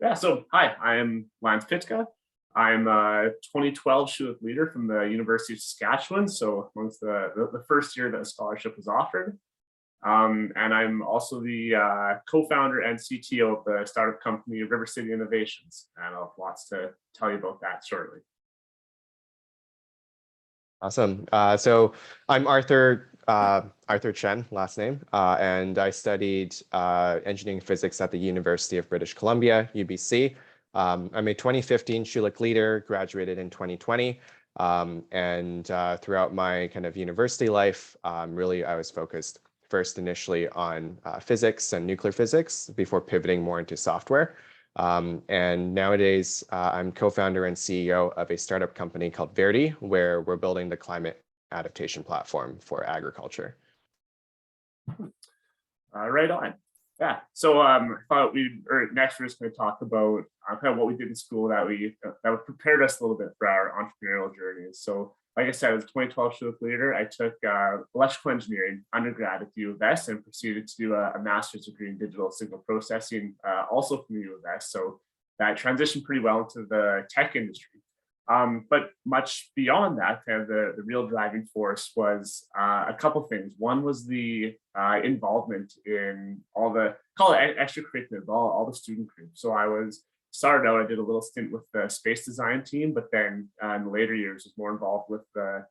Yeah, so hi, I am Pitka. I'm a 2012 Schulich Leader from the University of Saskatchewan, so amongst the first year that a scholarship was offered. And I'm also the co-founder and CTO of the startup company Rivercity Innovations, and I'll have lots to tell you about that shortly. Awesome. So I'm Arthur Chen, last name, and I studied engineering physics at the University of British Columbia, UBC. I'm a 2015 Schulich Leader, graduated in 2020. And throughout my kind of university life, really I was focused first initially on physics and nuclear physics before pivoting more into software. And nowadays, I'm co-founder and CEO of a startup company called Verdi, where we're building the climate adaptation platform for agriculture. Right on. Yeah. So I thought next we're just going to talk about kind of what we did in school that prepared us a little bit for our entrepreneurial journeys. So like I said, I was a 2012 Schulich Leader. I took electrical engineering undergrad at the U of S and proceeded to do a master's degree in digital signal processing, also from the U of S. So that transitioned pretty well into the tech industry. But much beyond that, kind of the real driving force was a couple things. One was the involvement in all the, call it extracurricular, all the student groups. So started out, I did a little stint with the space design team, but then in the later years was more involved with the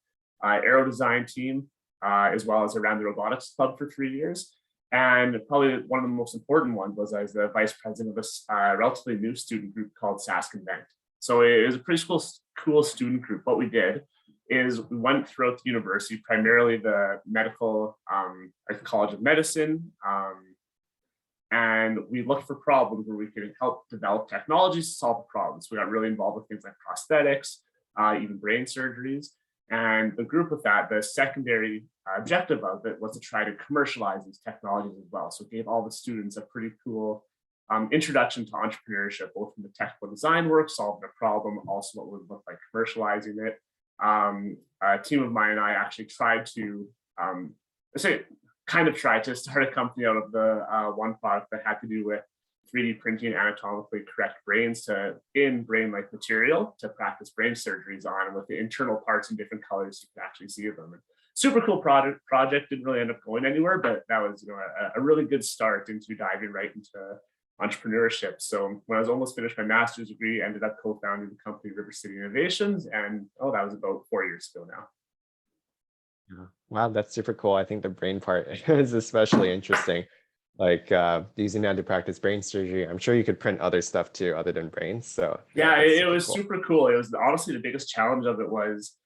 aero design team, as well as around the robotics club for 3 years. And probably one of the most important ones was I was the vice president of a relatively new student group called BASc Invent. So it was a pretty cool student group. What we did is we went throughout the university, primarily the medical, College of Medicine, and we looked for problems where we could help develop technologies to solve the problems. We got really involved with things like prosthetics, even brain surgeries. And the group with that, the secondary objective of it was to try to commercialize these technologies as well. So it gave all the students a pretty cool introduction to entrepreneurship, both from the technical design work, solving a problem, also what would look like commercializing it. A team of mine and I actually tried to start a company out of the one product that had to do with 3D printing anatomically correct brains in brain-like material to practice brain surgeries on, and with the internal parts in different colors, you can actually see them. And super cool project, didn't really end up going anywhere, but that was a really good start into diving right into entrepreneurship. So when I was almost finished my master's degree, I ended up co-founding the company Rivercity Innovations, and that was about 4 years ago now. Yeah. Wow, that's super cool. I think the brain part is especially interesting. Like using that to practice brain surgery. I'm sure you could print other stuff too, other than brains. So yeah, it was super cool. It was honestly the biggest challenge of it was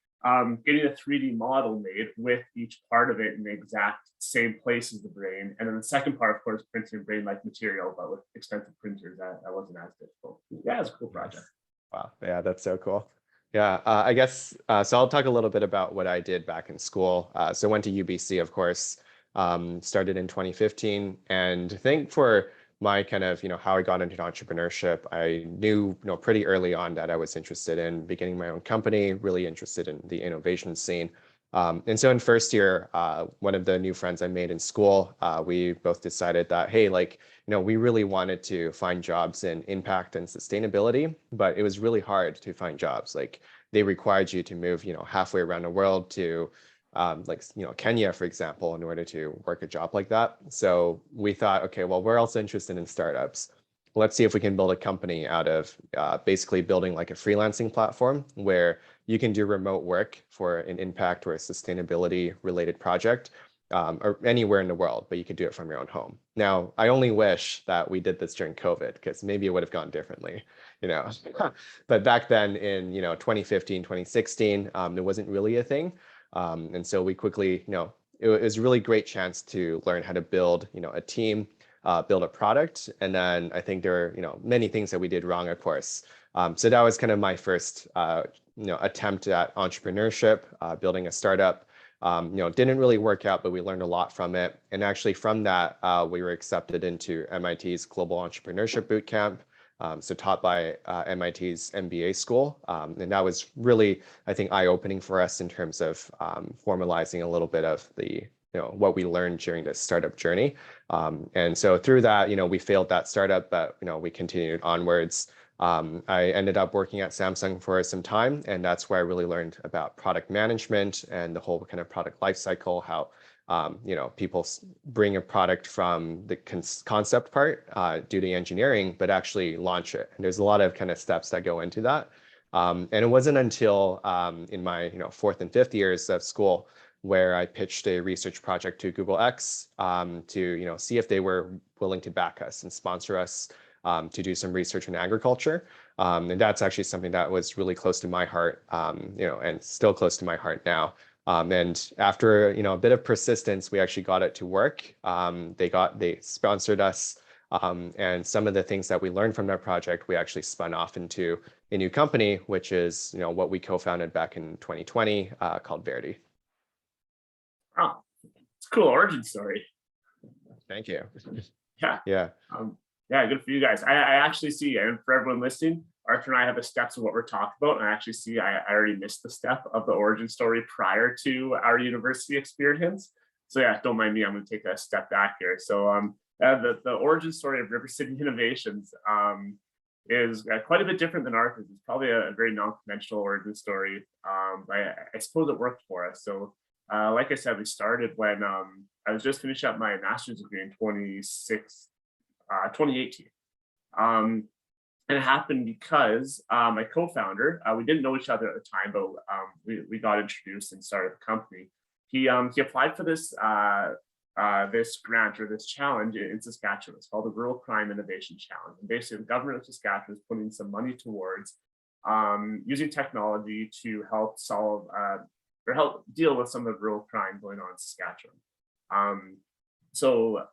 getting a 3D model made with each part of it in the exact same place as the brain. And then the second part, of course, printing brain-like material, but with expensive printers, that wasn't as difficult. Yeah, it's a cool project. Wow, yeah, that's so cool. Yeah, I guess, so I'll talk a little bit about what I did back in school. So I went to UBC, of course, started in 2015. And I think for my kind of, how I got into entrepreneurship, I knew, pretty early on that I was interested in beginning my own company, really interested in the innovation scene. And so in first year, one of the new friends I made in school, we both decided that, hey, we really wanted to find jobs in impact and sustainability, but it was really hard to find jobs. Like they required you to move, halfway around the world to Kenya, for example, in order to work a job like that. So we thought, okay, well, we're also interested in startups. Let's see if we can build a company out of basically building like a freelancing platform where you can do remote work for an impact or a sustainability related project or anywhere in the world, but you could do it from your own home. Now, I only wish that we did this during COVID because maybe it would have gone differently, But back then in 2015, 2016, it wasn't really a thing. And so we quickly, it was a really great chance to learn how to build, a team, build a product. And then I think there are, many things that we did wrong, of course. So that was kind of my first, attempt at entrepreneurship, building a startup. Didn't really work out, but we learned a lot from it. And actually from that, we were accepted into MIT's Global Entrepreneurship Bootcamp. So taught by MIT's MBA school. And that was really, I think, eye-opening for us in terms of formalizing a little bit of the what we learned during this startup journey. And so through that, we failed that startup, but we continued onwards. I ended up working at Samsung for some time, and that's where I really learned about product management and the whole kind of product life cycle, how people bring a product from the concept part, do the engineering, but actually launch it. And there's a lot of kind of steps that go into that. And it wasn't until in my fourth and fifth years of school where I pitched a research project to Google X to see if they were willing to back us and sponsor us to do some research in agriculture. And that's actually something that was really close to my heart, and still close to my heart now. And after a bit of persistence, we actually got it to work. They sponsored us, and some of the things that we learned from that project, we actually spun off into a new company, which is what we co-founded back in 2020, called Verdi. Oh, it's a cool origin story. Thank you. Yeah. Yeah. Yeah, good for you guys. I actually see, and for everyone listening, Arthur and I have the steps of what we're talking about. And I actually see I already missed the step of the origin story prior to our university experience. So yeah, don't mind me. I'm going to take a step back here. So the origin story of Rivercity Innovations is quite a bit different than Arthur's. It's probably a very non-conventional origin story. But I suppose it worked for us. So like I said, we started when I was just finishing up my master's degree in 2018. And it happened because my co-founder, we didn't know each other at the time, but we got introduced and started the company. He applied for this this grant or this challenge in Saskatchewan. It's called the Rural Crime Innovation Challenge. And basically, the government of Saskatchewan is putting some money towards using technology to help solve or help deal with some of the rural crime going on in Saskatchewan. So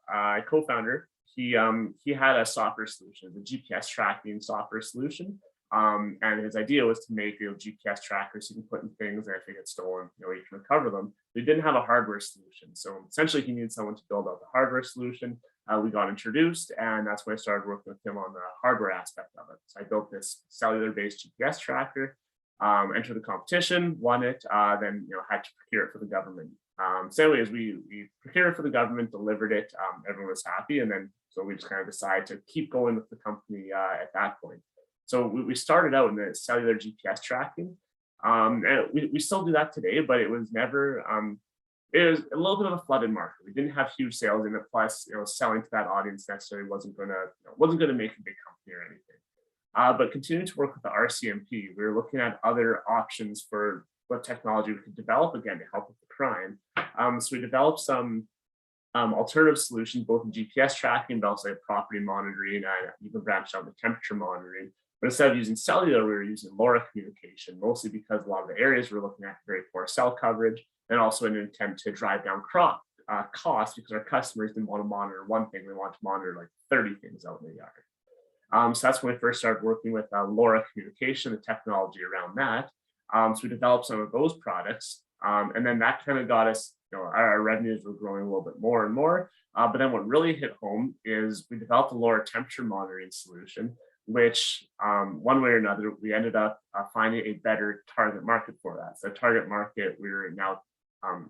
co-founder, he had a software solution, the GPS tracking software solution. And his idea was to make GPS trackers you can put in things, and if they get stolen, you can recover them. They didn't have a hardware solution. So essentially he needed someone to build out the hardware solution. We got introduced, and that's when I started working with him on the hardware aspect of it. So I built this cellular-based GPS tracker, entered the competition, won it, then had to procure it for the government. So anyways, we procured it for the government, delivered it, everyone was happy, and then so we just kind of decided to keep going with the company at that point. So we started out in the cellular GPS tracking, and we still do that today, but it was never, it was a little bit of a flooded market. We didn't have huge sales in it, plus selling to that audience necessarily wasn't going to make a big company or anything. But continuing to work with the RCMP, we were looking at other options for what technology we could develop, again, to help with the crime. So we developed some alternative solutions, both in GPS tracking, but also property monitoring, and even branched out the temperature monitoring. But instead of using cellular, we were using LoRa communication, mostly because a lot of the areas we're looking at very poor cell coverage, and also in an attempt to drive down costs, because our customers didn't want to monitor one thing, they wanted to monitor like 30 things out in the yard. So that's when we first started working with LoRa communication, the technology around that. So we developed some of those products, and then that kind of got us, our revenues were growing a little bit more and more. But then what really hit home is we developed a LoRa temperature monitoring solution, which one way or another, we ended up finding a better target market for that. So the target market we're now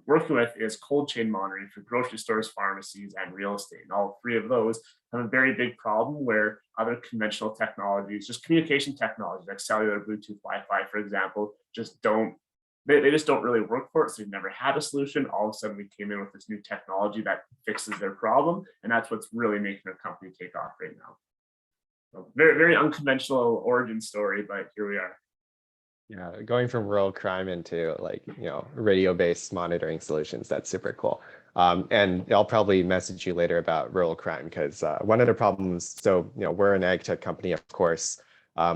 working with is cold chain monitoring for grocery stores, pharmacies, and real estate. And all three of those have a very big problem where other conventional technologies, just communication technologies like cellular, Bluetooth, Wi-Fi, for example, just don't really work for it. So we've never had a solution. All of a sudden we came in with this new technology that fixes their problem. And that's what's really making our company take off right now. So very, very unconventional origin story, but here we are. Yeah, going from rural crime into radio-based monitoring solutions, that's super cool. And I'll probably message you later about rural crime, because one of the problems, so we're an ag tech company, of course.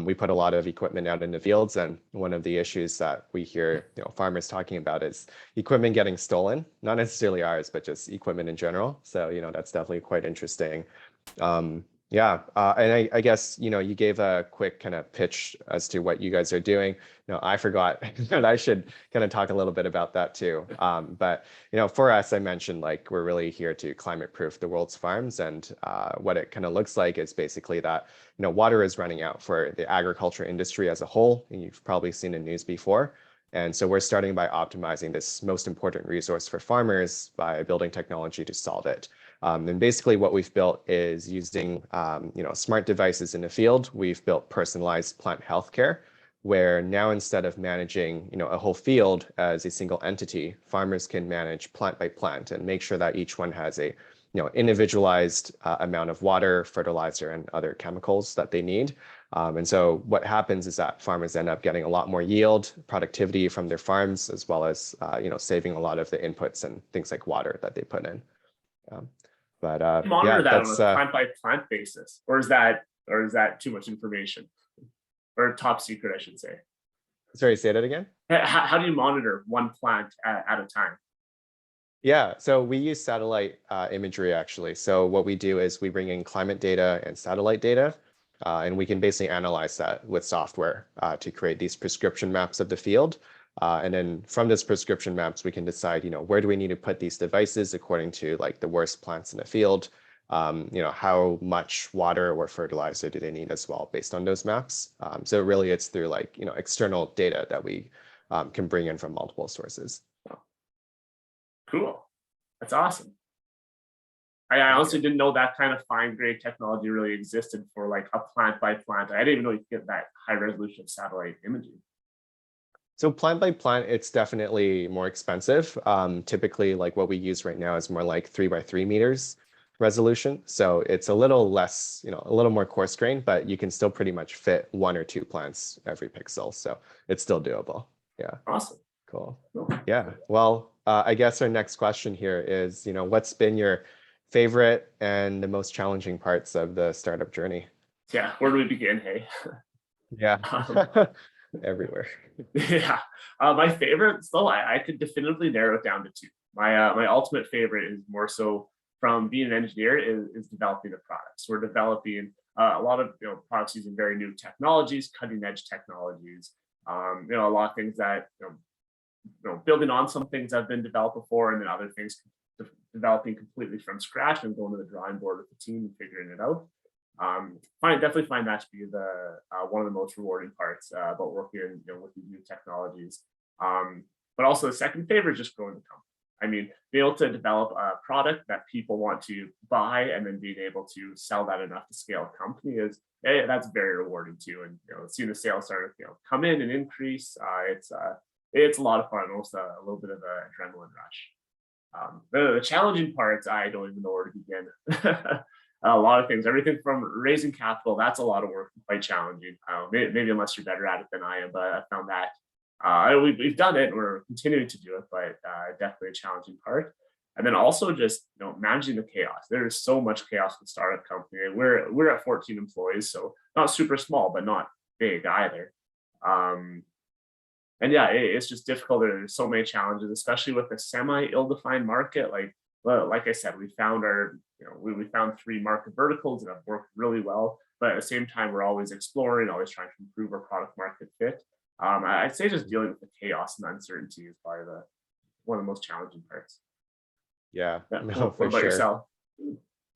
We put a lot of equipment out in the fields, and one of the issues that we hear farmers talking about is equipment getting stolen, not necessarily ours, but just equipment in general. So that's definitely quite interesting. Yeah, and I guess you gave a quick kind of pitch as to what you guys are doing. I forgot that I should kind of talk a little bit about that too. But for us, I mentioned we're really here to climate proof the world's farms, and what it kind of looks like is basically that water is running out for the agriculture industry as a whole. And you've probably seen the news before. And so we're starting by optimizing this most important resource for farmers by building technology to solve it. And basically what we've built is using smart devices in the field. We've built personalized plant healthcare, where now instead of managing a whole field as a single entity, farmers can manage plant by plant and make sure that each one has a individualized amount of water, fertilizer, and other chemicals that they need. And so what happens is that farmers end up getting a lot more yield, productivity from their farms, as well as saving a lot of the inputs and things like water that they put in. Monitor Yeah, that on that's a plant by plant basis, or is that too much information, or top secret, I should say? sorry, say that again. How do you monitor one plant at a time? Yeah, so we use satellite imagery actually. So what we do is we bring in climate data and satellite data, and we can basically analyze that with software to create these prescription maps of the field. And then from this prescription maps, we can decide, where do we need to put these devices according to like the worst plants in the field, how much water or fertilizer do they need as well based on those maps. So really it's through like, external data that we can bring in from multiple sources. Cool. That's awesome. I honestly didn't know that kind of fine grade technology really existed for like a plant by plant. I didn't even know you could get that high resolution satellite imaging. So plant by plant, it's definitely more expensive. Typically, like what we use right now is more like 3x3 meters resolution. So it's a little less, a little more coarse grained, but you can still pretty much fit 1 or 2 plants every pixel. So it's still doable. Yeah. Awesome. Cool. Yeah. Well, I guess our next question here is, what's been your favorite and the most challenging parts of the startup journey? Yeah. Where do we begin? Hey. Yeah. Everywhere. Yeah. My favorite, still, I could definitively narrow it down to 2. My ultimate favorite is more so from being an engineer is developing the products. We're developing a lot of products using very new technologies, cutting edge technologies. A lot of things that building on some things that have been developed before, and then other things developing completely from scratch and going to the drawing board with the team and figuring it out. Definitely find that to be the one of the most rewarding parts about working with these new technologies. But also the second favorite is just growing the company. I mean, being able to develop a product that people want to buy and then being able to sell that enough to scale a company that's very rewarding too. And seeing the sales start come in and increase, it's a lot of fun. Also a little bit of an adrenaline rush. The challenging parts, I don't even know where to begin. A lot of things, everything from raising capital, that's a lot of work, quite challenging. Maybe unless you're better at it than I am, but I found that we've done it and we're continuing to do it, but definitely a challenging part. And then also just managing the chaos. There is so much chaos with startup company. We're at 14 employees, so not super small, but not big either. And yeah, it's just difficult. There's so many challenges, especially with a semi ill-defined market. Like I said, we found we found 3 market verticals that have worked really well, but at the same time, we're always exploring, always trying to improve our product market fit. I'd say just dealing with the chaos and uncertainty is probably one of the most challenging parts. Yeah, no, What for about sure. yourself?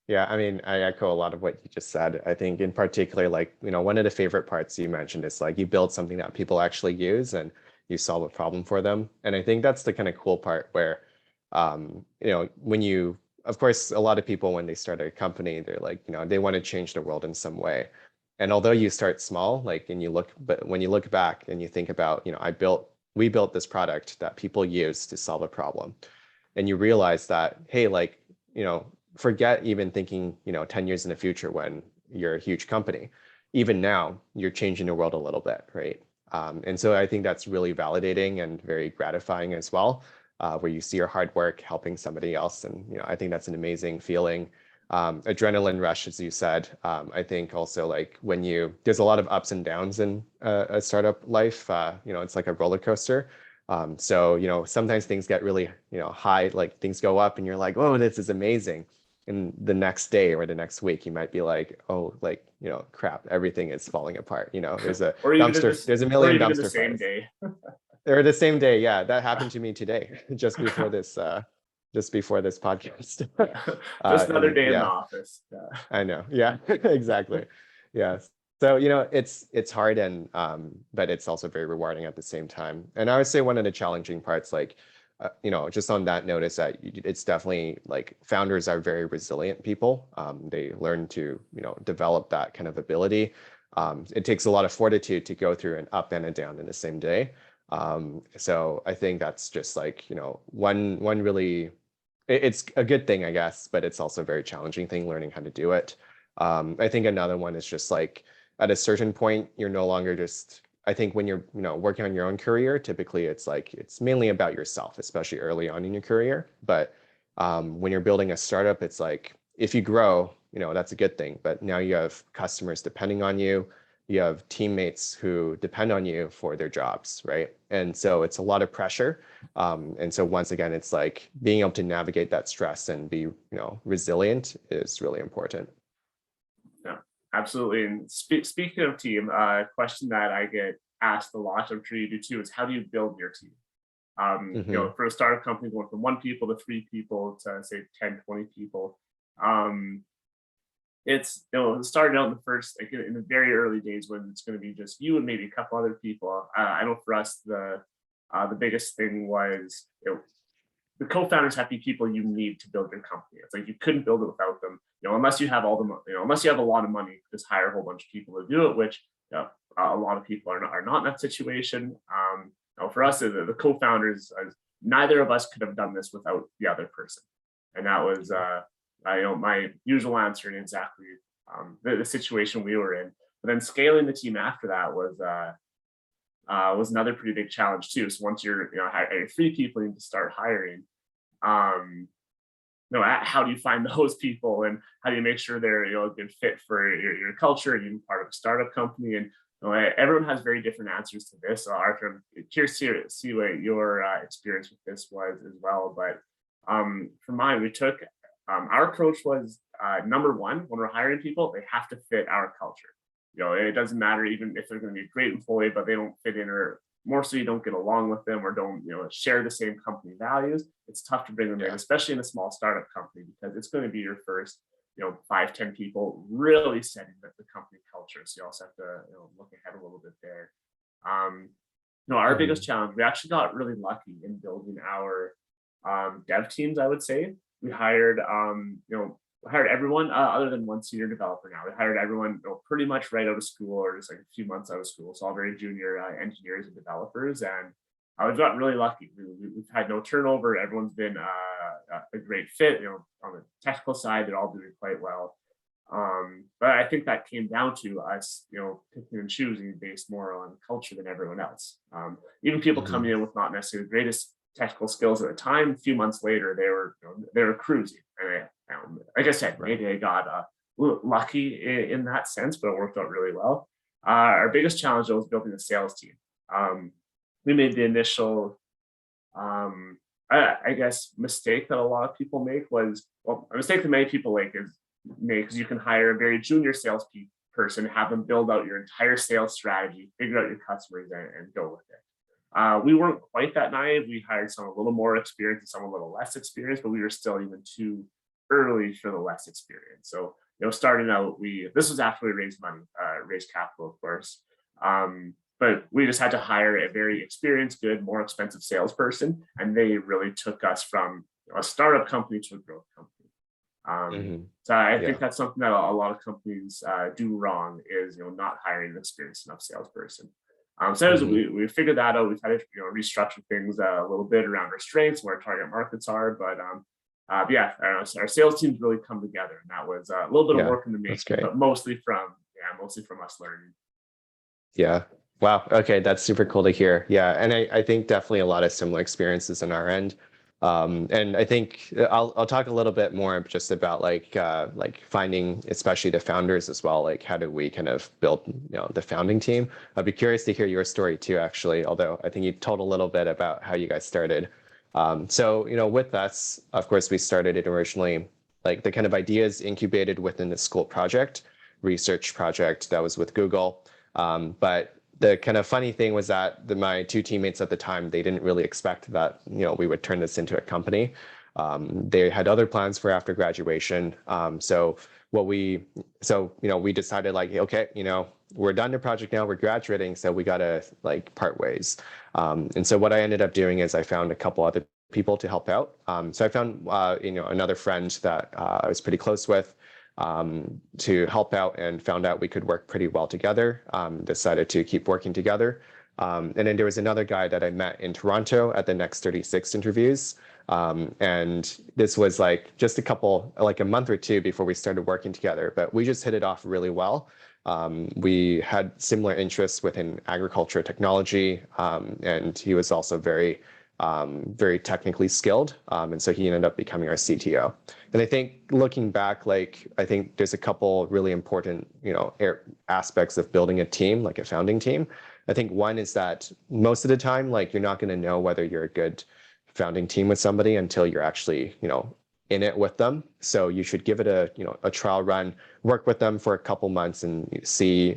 Yeah, I mean, I echo a lot of what you just said. I think in particular, like, one of the favorite parts you mentioned is like you build something that people actually use and you solve a problem for them. And I think that's the kind of cool part where, when you, of course, a lot of people, when they start a company, they're like, they want to change the world in some way. And although you start small, like, but when you look back and you think about, we built this product that people use to solve a problem. And you realize that, hey, like, forget even thinking, 10 years in the future when you're a huge company. Even now, you're changing the world a little bit, right? And so I think that's really validating and very gratifying as well, where you see your hard work helping somebody else. And, I think that's an amazing feeling. Adrenaline rush, as you said. I think also like there's a lot of ups and downs in a startup life. It's like a roller coaster. So, sometimes things get really, high, like things go up and you're like, oh, this is amazing. And the next day or the next week, you might be like, oh, like, crap, everything is falling apart. There's a dumpster, there's a million dumpster same fires. day. Or the same day. Yeah, that happened to me today, just before this podcast. Just another day in the Yeah, office. I know. Yeah, exactly. Yeah. So, it's hard and but it's also very rewarding at the same time. And I would say one of the challenging parts, like, just on that note, is that it's definitely like founders are very resilient people. They learn to, develop that kind of ability. It takes a lot of fortitude to go through an up and a down in the same day. So I think that's just like, one really, it's a good thing, I guess, but it's also a very challenging thing learning how to do it. I think another one is just like at a certain point, you're no longer just, I think when you're, working on your own career, typically it's like, it's mainly about yourself, especially early on in your career. But when you're building a startup, it's like, if you grow, that's a good thing. But now you have customers depending on you. You have teammates who depend on you for their jobs, right? And so it's a lot of pressure. And so once again, it's like being able to navigate that stress and be, resilient is really important. Yeah, absolutely. And speaking of team, a question that I get asked a lot, I'm sure you do too, is how do you build your team? Hmm. For a startup company going from 1 people to 3 people to say 10, 20 people. Um, it's starting out in the first, like in the very early days when it's going to be just you and maybe a couple other people. I know for us the biggest thing was the co-founders have to be people you need to build your company. It's like you couldn't build it without them. Unless you have all the money, unless you have a lot of money, just hire a whole bunch of people to do it, which a lot of people are not in that situation. For us, the co-founders, neither of us could have done this without the other person, and that was my usual answer in exactly the situation we were in. But then scaling the team after that was another pretty big challenge too. So once you're hiring 3 people, you need to start hiring. Um, how do you find those people, and how do you make sure they're a good fit for your culture and even part of a startup company? And everyone has very different answers to this. So Arthur, I'm curious to see what your experience with this was as well. But for mine, we took our approach was number one, when we're hiring people, they have to fit our culture. It doesn't matter even if they're going to be a great employee, but they don't fit in, or more so you don't get along with them or don't share the same company values. It's tough to bring them in, Yeah. especially in a small startup company, because it's going to be your first 5, 10 people really setting the company culture. So you also have to look ahead a little bit there. Our biggest Hmm. challenge, we actually got really lucky in building our dev teams, I would say. We hired everyone other than one senior developer. Now we hired everyone pretty much right out of school, or just like a few months out of school, so all very junior engineers and developers. And we've gotten really lucky. We've had no turnover. Everyone's been a great fit. On the technical side, they're all doing quite well. But I think that came down to us, picking and choosing based more on culture than everyone else. Even people Hmm. coming in with not necessarily the greatest technical skills at the time, a few months later, they were cruising. And like I said, Right. maybe I got lucky in that sense, but it worked out really well. Our biggest challenge was building a sales team. Um, we made the initial I guess mistake that a lot of people make was, well, a mistake that many people make is you can hire a very junior sales person, have them build out your entire sales strategy, figure out your customers, and go with it. We weren't quite that naive. We hired some a little more experienced and some a little less experienced, but we were still even too early for the less experienced. So, starting out, this was after we raised money, raised capital, of course. But we just had to hire a very experienced, good, more expensive salesperson, and they really took us from a startup company to a growth company. Hmm. So I think Yeah. that's something that a lot of companies do wrong, is not hiring an experienced enough salesperson. So as Hmm. we figured that out. We've had to restructure things a little bit around our strengths, where our target markets are. But yeah, our sales teams really come together, and that was a little bit of Yeah. work in the That's making, great. but mostly from us learning. Yeah. Wow. Okay. That's super cool to hear. Yeah. And I think definitely a lot of similar experiences on our end. And I think I'll talk a little bit more just about like finding, especially the founders as well. Like how do we kind of build, the founding team? I'd be curious to hear your story too, actually, although I think you told a little bit about how you guys started. So, with us, of course, we started it originally, like the kind of ideas incubated within the school project, research project that was with Google. But the kind of funny thing was that my 2 teammates at the time, they didn't really expect that, we would turn this into a company. They had other plans for after graduation. So we decided like, okay, we're done the project now, we're graduating, so we gotta like part ways. And so what I ended up doing is I found a couple other people to help out. So I found another friend that I was pretty close with to help out, and found out we could work pretty well together. Decided to keep working together. And then there was another guy that I met in Toronto at the Next 36 interviews. And this was like just a month or two before we started working together, but we just hit it off really well. We had similar interests within agriculture technology, and he was also very technically skilled. And so he ended up becoming our CTO. And I think looking back, I think there's a couple really important, aspects of building a team, like a founding team. I think one is that most of the time, you're not going to know whether you're a good founding team with somebody until you're actually, in it with them. So you should give it a trial run, work with them for a couple months and see,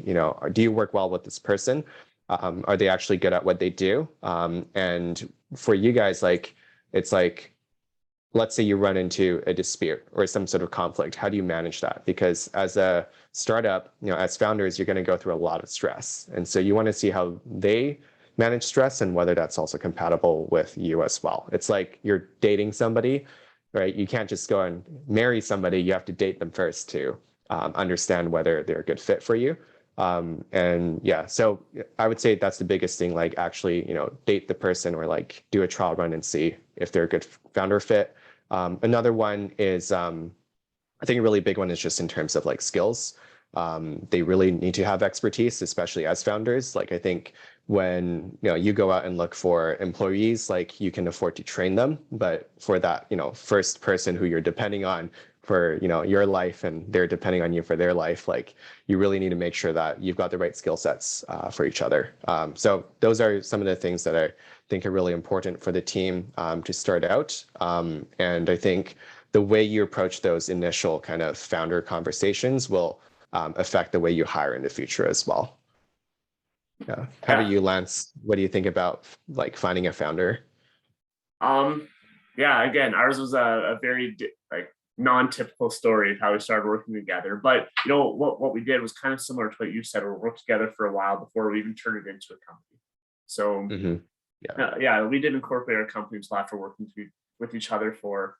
do you work well with this person? Are they actually good at what they do? And for you guys, it's let's say you run into a dispute or some sort of conflict. How do you manage that? Because as a startup, as founders, you're going to go through a lot of stress. And so you want to see how they manage stress and whether that's also compatible with you as well. It's like you're dating somebody, right? You can't just go and marry somebody. You have to date them first to understand whether they're a good fit for you. And yeah, so I would say that's the biggest thing, actually, date the person or do a trial run and see if they're a good founder fit. Another one is, I think a really big one is just in terms of skills. They really need to have expertise, especially as founders. I think when you go out and look for employees, you can afford to train them, but for that first person who you're depending on for your life and they're depending on you for their life, you really need to make sure that you've got the right skill sets for each other. So those are some of the things that I think are really important for the team to start out. And I think the way you approach those initial kind of founder conversations will affect the way you hire in the future as well. Yeah. How about you, Lance? What do you think about finding a founder? Yeah, again, ours was a very non-typical story of how we started working together. But what we did was kind of similar to what you said. We worked together for a while before we even turned it into a company. So yeah, we did incorporate our companies after working with each other for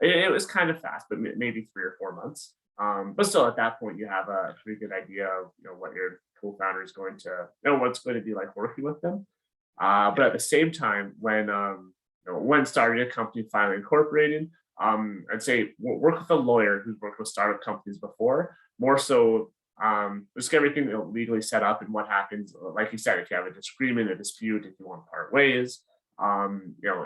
it was kind of fast, but maybe 3 or 4 months. But still, at that point, you have a pretty good idea of what your co-founder is going to what's going to be like working with them. But at the same time, when starting a company, finally incorporating, I'd say work with a lawyer who's worked with startup companies before, more so just get everything legally set up. And what happens, like you said, if you have a disagreement, a dispute, if you want to part ways,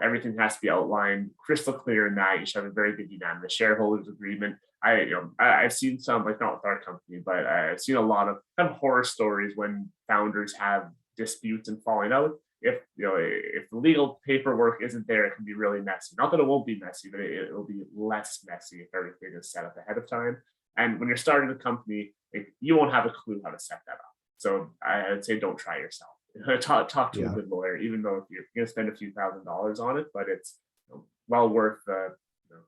everything has to be outlined crystal clear in that. You should have a very good unanimous shareholders agreement. I've seen some, not with our company, but I've seen a lot of kind of horror stories when founders have disputes and falling out. If the legal paperwork isn't there, it can be really messy. Not that it won't be messy, but it will be less messy if everything is set up ahead of time. And when you're starting a company, you won't have a clue how to set that up. So I'd say don't try yourself. Talk to a good lawyer, even though if you're going to spend a few $1,000s on it, but it's well worth the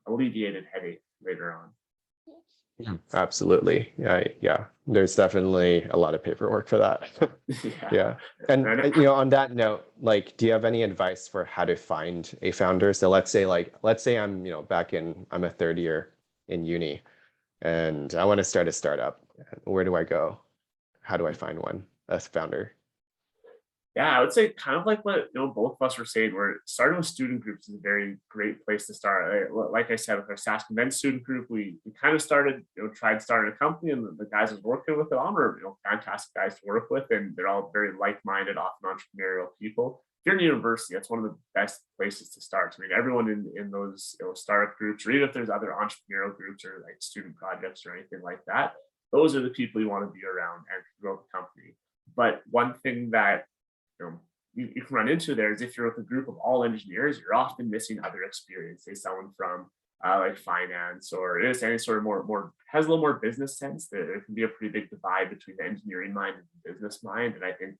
alleviated headache later on. Absolutely. Yeah. There's definitely a lot of paperwork for that. Yeah. And on that note, do you have any advice for how to find a founder? So let's say I'm, I'm a third year in uni and I want to start a startup. Where do I go? How do I find one, a founder? Yeah, I would say kind of like what both of us were saying, where starting with student groups is a very great place to start. Like I said, with our Sask Event student group, we kind of started, tried starting a company, and the guys I was working with are fantastic guys to work with, and they're all very like-minded, often entrepreneurial people. If you're in university, that's one of the best places to start. I mean, everyone in those startup groups, or even if there's other entrepreneurial groups or student projects or anything like that, those are the people you want to be around and grow the company. But one thing that you can run into there is if you're with a group of all engineers, you're often missing other experience. Say someone from finance or is any sort of more has a little more business sense. There can be a pretty big divide between the engineering mind and the business mind. And I think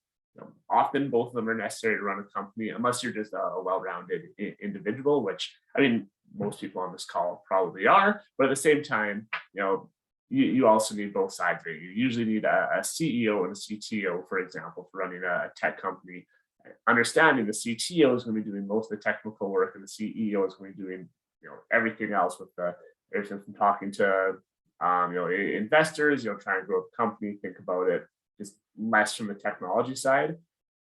often both of them are necessary to run a company, unless you're just a well-rounded individual, which I mean most people on this call probably are. But at the same time, you you also need both sides of it. You usually need a CEO and a CTO, for example, for running a tech company. Understanding the CTO is going to be doing most of the technical work, and the CEO is going to be doing everything else with everything from talking to investors, trying to grow the company, think about it just less from the technology side.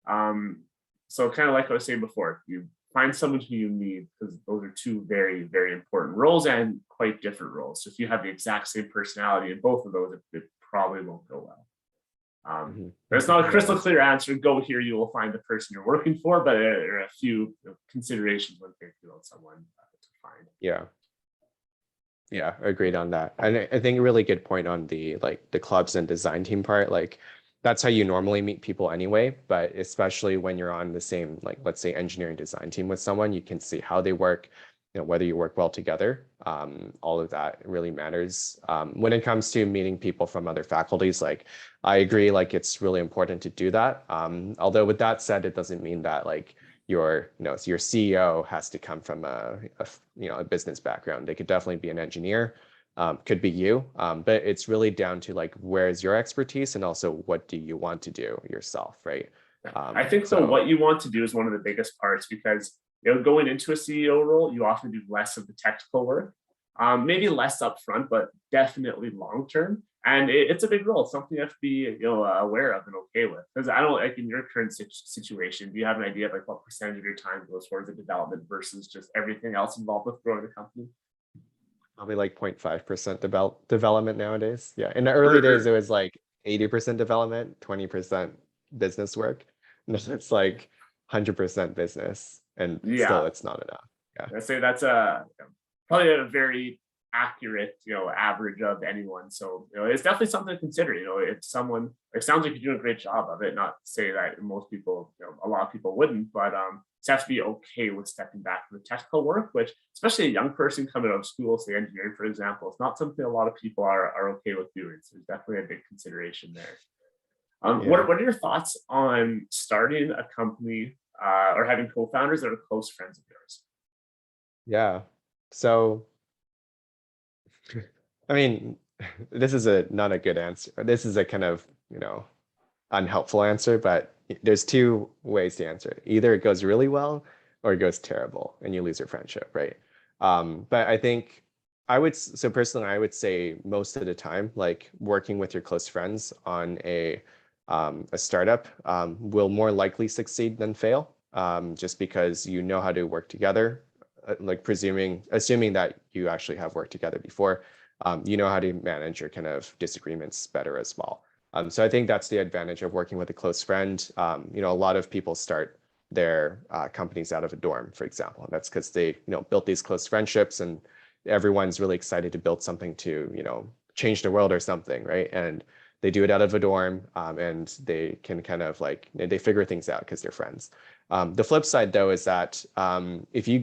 So kind of like I was saying before, you find someone who you need, because those are two very, very important roles and quite different roles. So if you have the exact same personality in both of those, it probably won't go well. There's not a crystal clear answer. Go here, you will find the person you're working for, but there are a few considerations when thinking about someone to find. Yeah, agreed on that. And I think a really good point on the clubs and design team part. Like, that's how you normally meet people anyway, but especially when you're on the same, let's say, engineering design team with someone, you can see how they work, whether you work well together. All of that really matters. When it comes to meeting people from other faculties, I agree, it's really important to do that. Although with that said, it doesn't mean that your CEO has to come from a business background. They could definitely be an engineer. Could be you, but it's really down to where's your expertise, and also what do you want to do yourself, right? I think so. What you want to do is one of the biggest parts, because going into a CEO role, you often do less of the technical work, maybe less upfront, but definitely long term. And it's a big role. It's something you have to be aware of and okay with. Because I don't in your current situation, do you have an idea of what percentage of your time goes towards the development versus just everything else involved with growing the company? Probably 0.5% development nowadays. Yeah. In the early days, it was 80% development, 20% business work. And it's 100% business. And still it's not enough. Yeah. I'd say that's probably a very accurate, average of anyone. So, it's definitely something to consider. If someone, it sounds like you're doing a great job of it, not to say that most people, a lot of people wouldn't, but just have to be okay with stepping back from the technical work, which, especially a young person coming out of school, say engineering, for example, it's not something a lot of people are okay with doing. So there's definitely a big consideration there. What are your thoughts on starting a company or having co-founders that are close friends of yours? Yeah. So, I mean, this is not a good answer. This is a kind of, unhelpful answer, but there's two ways to answer it. Either it goes really well or it goes terrible and you lose your friendship, right? But I think personally, I would say most of the time, working with your close friends on a startup will more likely succeed than fail, just because you know how to work together, assuming that you actually have worked together before. You know how to manage your kind of disagreements better as well. So I think that's the advantage of working with a close friend. A lot of people start their companies out of a dorm, for example. And that's because they built these close friendships, and everyone's really excited to build something to change the world or something, right? And they do it out of a dorm, and they can kind of they figure things out because they're friends. The flip side, though, is that if you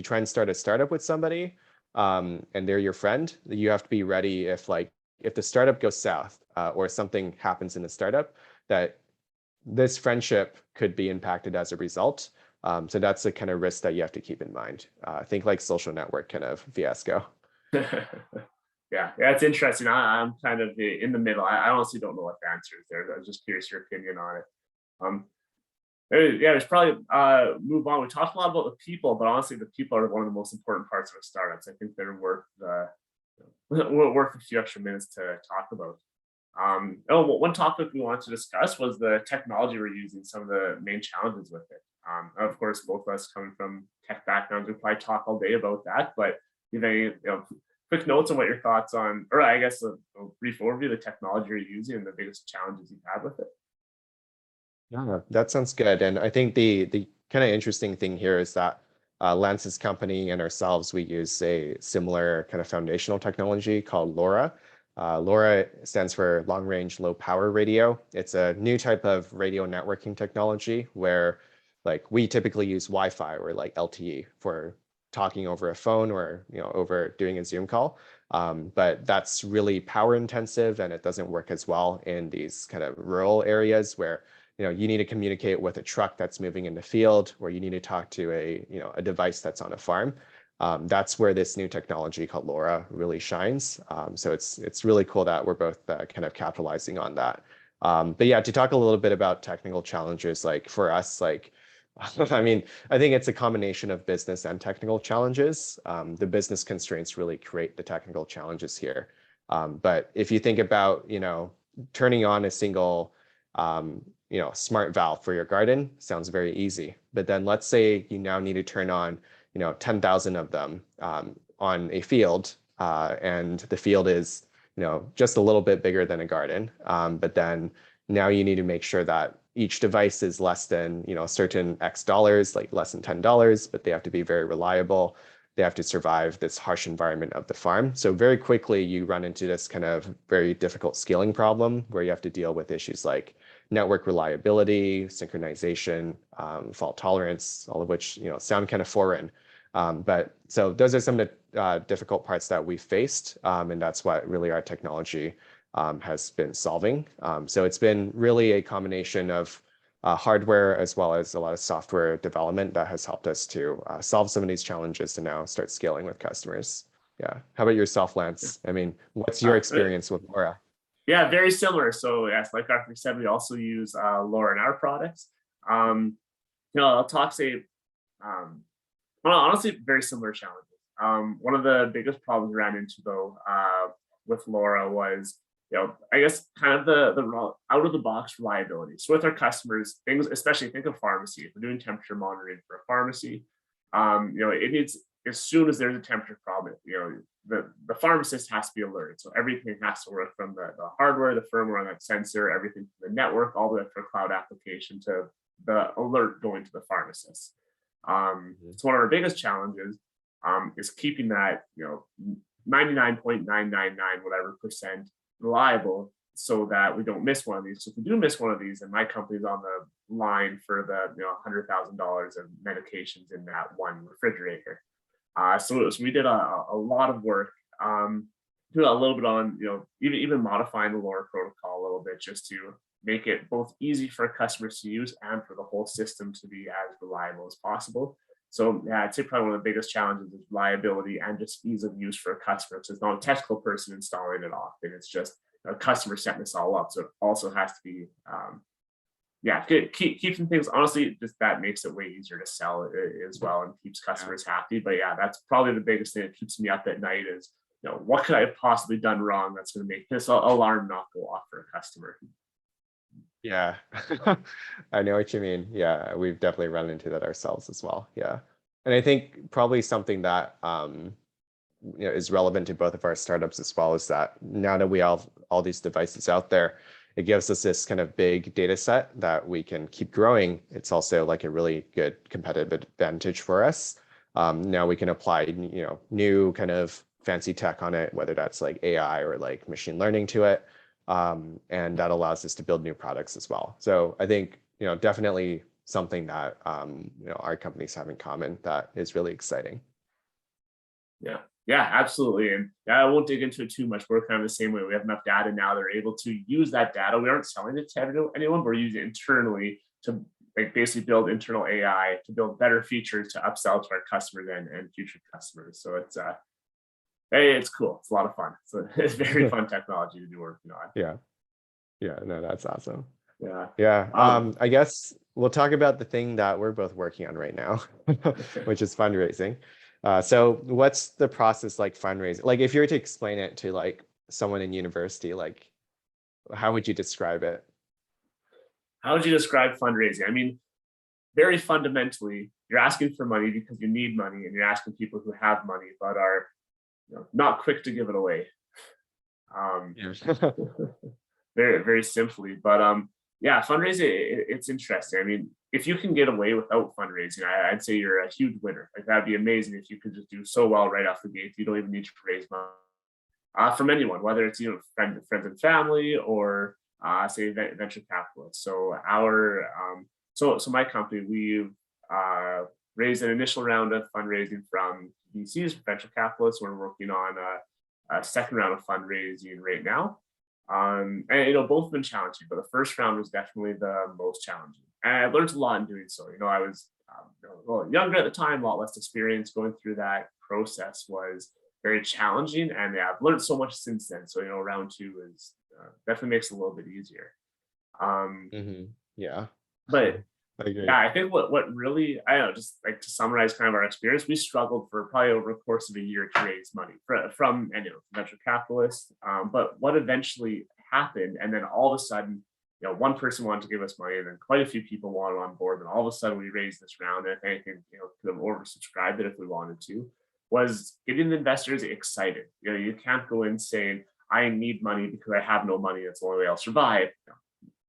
try and start a startup with somebody, and they're your friend, you have to be ready if the startup goes south, or something happens in the startup, that this friendship could be impacted as a result. So that's the kind of risk that you have to keep in mind. Think social network kind of fiasco. Yeah, it's interesting. I'm kind of in the middle. I honestly don't know what the answer is there. I was just curious your opinion on it. There's probably move on. We talked a lot about the people, but honestly, the people are one of the most important parts of startups. I think they're worth a few extra minutes to talk about. One topic we wanted to discuss was the technology we're using, some of the main challenges with it. Of course, both of us coming from tech backgrounds, we probably talk all day about that, but any quick notes on what your thoughts on, or I guess a brief overview of the technology you're using and the biggest challenges you've had with it. Yeah, that sounds good. And I think the kind of interesting thing here is that Lance's company and ourselves, we use a similar kind of foundational technology called LoRa. LoRa stands for long range low power radio. It's a new type of radio networking technology where we typically use Wi-Fi or LTE for talking over a phone or over doing a Zoom call. But that's really power intensive, and it doesn't work as well in these kind of rural areas where you need to communicate with a truck that's moving in the field, or you need to talk to a device that's on a farm. That's where this new technology called LoRa really shines. So it's really cool that we're both kind of capitalizing on that. But yeah, to talk a little bit about technical challenges, like for us, like, I mean, I think it's a combination of business and technical challenges. The business constraints really create the technical challenges here. But if you think about, turning on a single, smart valve for your garden, sounds very easy. But then let's say you now need to turn on 10,000 of them on a field, and the field is, just a little bit bigger than a garden. But then now you need to make sure that each device is less than, a certain X dollars, like less than $10, but they have to be very reliable. They have to survive this harsh environment of the farm. So very quickly you run into this kind of very difficult scaling problem where you have to deal with issues like network reliability, synchronization, fault tolerance, all of which, sound kind of foreign. But so those are some of the difficult parts that we faced, and that's what really our technology has been solving. So it's been really a combination of hardware as well as a lot of software development that has helped us to solve some of these challenges and now start scaling with customers. Yeah. How about yourself, Lance? I mean, what's your experience with LoRa? Yeah, very similar. So yes, like Arthur said, we also use LoRa in our products. I'll talk, well, honestly, very similar challenges. One of the biggest problems we ran into though with LoRa was, I guess kind of the out of the box reliability. So with our customers, things, especially think of pharmacy, if we're doing temperature monitoring for a pharmacy, it needs, as soon as there's a temperature problem, the pharmacist has to be alerted. So everything has to work from the hardware, the firmware on that sensor, everything from the network, all the way for cloud application to the alert going to the pharmacist. It's one of our biggest challenges is keeping that 99.999 whatever percent reliable so that we don't miss one of these. So if we do miss one of these, and my company's on the line for the $100,000 of medications in that one refrigerator. So we did a lot of work, do a little bit on even modifying the LoRa protocol a little bit just to make it both easy for customers to use and for the whole system to be as reliable as possible. So yeah, I'd say probably one of the biggest challenges is reliability and just ease of use for a customer. So it's not a technical person installing it often. It's just a customer setting this all up. So it also has to be, keeping things, honestly, just that makes it way easier to sell as well and keeps customers happy. But yeah, that's probably the biggest thing that keeps me up at night is, what could I have possibly done wrong that's going to make this alarm not go off for a customer? Yeah, I know what you mean. Yeah, we've definitely run into that ourselves as well. Yeah. And I think probably something that is relevant to both of our startups as well is that now that we have all these devices out there, it gives us this kind of big data set that we can keep growing. It's also like a really good competitive advantage for us. Now we can apply new kind of fancy tech on it, whether that's like AI or like machine learning to it. And that allows us to build new products as well. So I think, definitely something that, our companies have in common that is really exciting. Yeah, absolutely. And I won't dig into it too much. We're kind of the same way. We have enough data now. They're able to use that data. We aren't selling it to anyone. We're using it internally to basically build internal AI to build better features to upsell to our customers and future customers. So it's cool. It's a lot of fun. So it's very fun technology to be working on. Yeah, no, that's awesome. Yeah. I guess we'll talk about the thing that we're both working on right now, which is fundraising. So what's the process like fundraising? Like if you were to explain it to like someone in university, like how would you describe it? How would you describe fundraising? I mean, very fundamentally, you're asking for money because you need money, and you're asking people who have money but are not quick to give it away. Very, very simply. But fundraising, it's interesting. I mean, if you can get away without fundraising, I'd say you're a huge winner. Like that'd be amazing if you could just do so well right off the gate. You don't even need to raise money from anyone, whether it's friends and family or say venture capitalists. So so my company, we've raised an initial round of fundraising from VCs, venture capitalists. We're working on a second round of fundraising right now. And both have been challenging, but the first round was definitely the most challenging. And I learned a lot in doing so. I was a little younger at the time, a lot less experience going through that process was very challenging, and yeah, I've learned so much since then. So round two is definitely makes it a little bit easier. Yeah. But I agree. yeah, I think what really, I don't know, just like to summarize kind of our experience, we struggled for probably over the course of a year to raise money from venture capitalists. But what eventually happened, and then all of a sudden, one person wanted to give us money, and then quite a few people wanted on board, and all of a sudden we raised this round. And if anything, could have oversubscribed it if we wanted to, was getting the investors excited. You can't go in saying, I need money because I have no money. That's the only way I'll survive.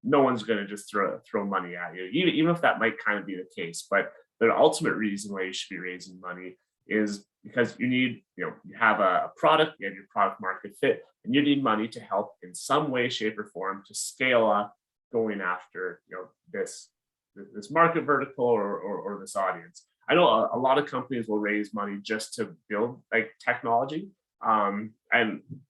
No one's going to just throw money at you, even if that might kind of be the case. But the ultimate reason why you should be raising money is because you need, you have a product, you have your product market fit, and you need money to help in some way, shape, or form to scale up going after, this market vertical or this audience. I know a lot of companies will raise money just to build like technology. And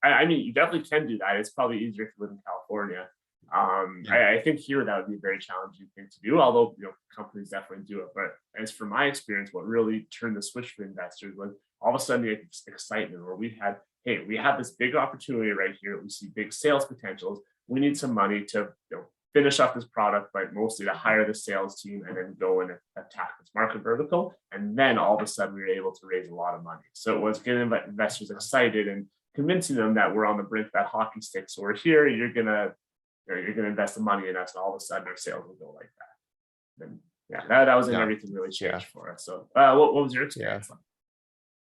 I mean, you definitely can do that. It's probably easier if you live in California. Yeah. I think here that would be a very challenging thing to do, although companies definitely do it. But as for my experience, what really turned the switch for investors was all of a sudden the excitement where we have this big opportunity right here. We see big sales potentials. We need some money to finish up this product, but mostly to hire the sales team and then go and attack this market vertical. And then all of a sudden we were able to raise a lot of money. So it was getting investors excited and convincing them that we're on the brink of that hockey stick. So we're here, you're gonna invest the money in us, and all of a sudden our sales will go like that. And yeah, that was when everything really changed for us. So what was your experience like?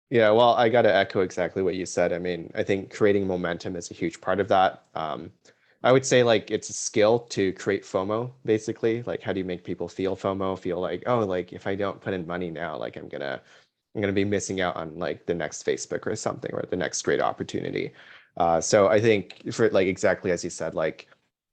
Yeah, well, I got to echo exactly what you said. I mean, I think creating momentum is a huge part of that. I would say like it's a skill to create FOMO, basically. Like, how do you make people feel FOMO? Feel like, oh, like if I don't put in money now, like I'm gonna be missing out on like the next Facebook or something, or the next great opportunity. So I think for like exactly as you said, like